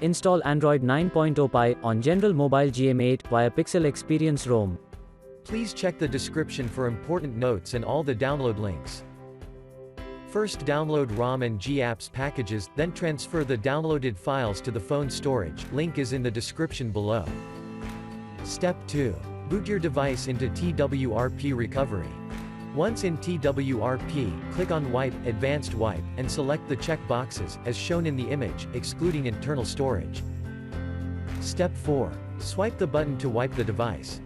Install Android 9.0 Pie on General Mobile GM8 via Pixel Experience ROM. Please check the description for important notes and all the download links. First download ROM and GApps packages, then transfer the downloaded files to the phone storage, link is in the description below. Step 2. Boot your device into TWRP recovery. Once in TWRP, click on Wipe, Advanced Wipe, and select the check boxes, as shown in the image, excluding internal storage. Step 4. Swipe the button to wipe the device.